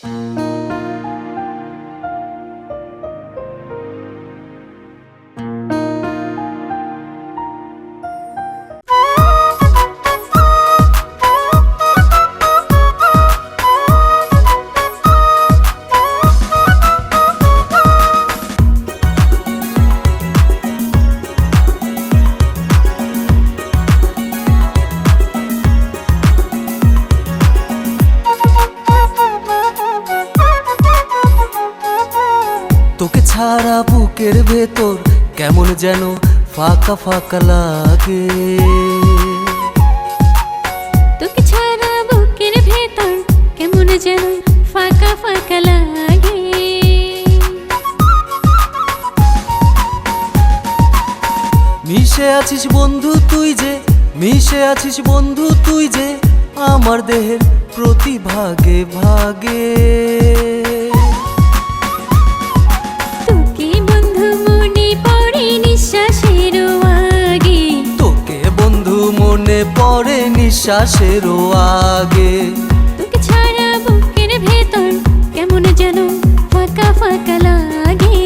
তোকে ছাড়া বুকের ভেতর কেমন যেন ফাঁকা ফাঁকা লাগে। তোকে ছাড়া বুকের ভেতর কেমন যেন ফাঁকা ফাঁকা লাগে। মিশে আছিস বন্ধু তুই যে, মিশে আছিস বন্ধু তুই যে আমার দেহের প্রতি ভাগে ভাগে। তোকে বন্ধু মনে পড়ে নিঃশ্বাসেরও আগে, তোকে বন্ধু মনে পড়ে নিঃশ্বাসেরও আগে। তোকে ছাড়া বুকের ভেতর কেমন যেন ফাঁকা ফাঁকা লাগে।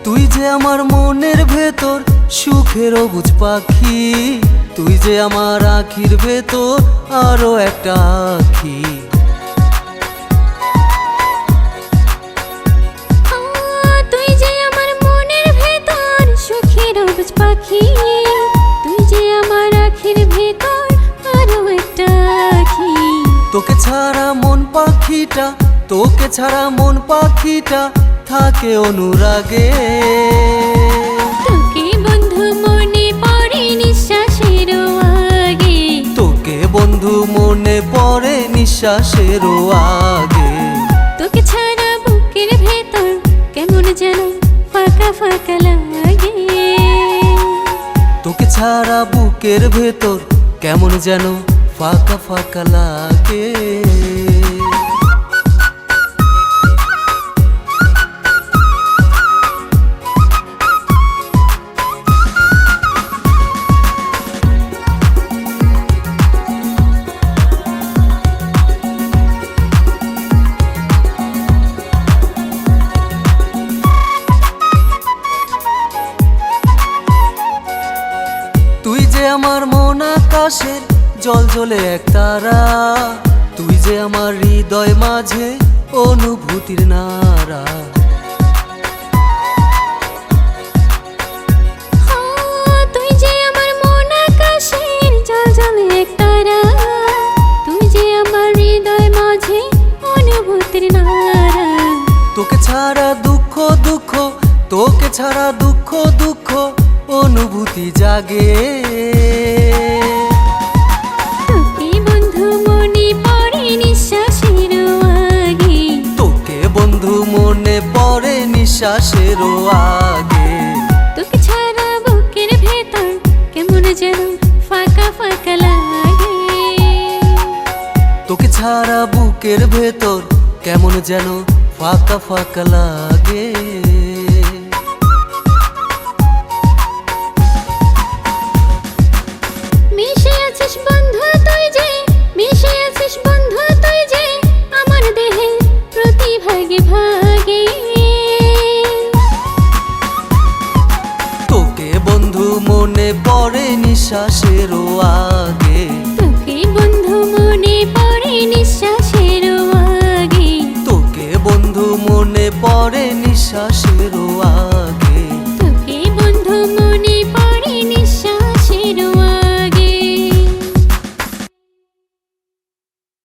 তুই যে আমার মনের ভেতর সুখের অবুঝ পাখি, তুই যে আমার আখির ভেতর আরো একটা আখি। তুই যে আমার মনের ভেতর সুখের অবুঝ পাখি, তুই যে আমার আখির ভেতর আরো একটা আখি। তোকে ছাড়া মন পাখিটা, তোকে ছাড়া মন পাখিটা থাকে অনুরাগে। তোকে বন্ধু মনে পড়ে নিঃশ্বাসেরও আগে, তোকে বন্ধু মনে পড়ে নিঃশ্বাসেরও আগে। তোকে ছাড়া বুকের ভেতর কেমন যেন ফাঁকা ফাঁকা লাগে। তোকে ছাড়া বুকের ভেতর কেমন যেন ফাঁকা ফাঁকা লাগে। তুই যে আমার মন আকাশের জল জলে এক তারা, তুই যে আমার হৃদয় মাঝে অনুভূতির নারা। তুই যে আমার মন আকাশের জল জলে এক তারা, তুই যে আমার হৃদয় মাঝে অনুভূতির নারা। তোকে ছাড়া দুঃখ দুঃখ, তোকে ছাড়া দুঃখ দুঃখ অনুভূতি জাগে। তোকে বন্ধু মনে পড়ে নিঃশ্বাসেরও আগে, তোকে বন্ধু মনে পড়ে নিঃশ্বাসেরও আগে। তোকে ছাড়া বুকের ভেতর কেমন যেন ফাঁকা ফাঁকা লাগে। তোকে ছাড়া বুকের ভেতর কেমন যেন ফাঁকা ফাঁকা লাগে। মিশে আছিস বন্ধু তুই যে, মিশে আছিস বন্ধু তুই যে আমার দেহে প্রতি ভাগে ভাগে। তোকে বন্ধু মনে পড়ে নিঃশ্বাসেরও আগে। তোকে বন্ধু মনে পড়ে নিঃশ্বাসেরও আগে, তোকে বন্ধু মনে পড়ে নিঃশ্বাসেরও আগে।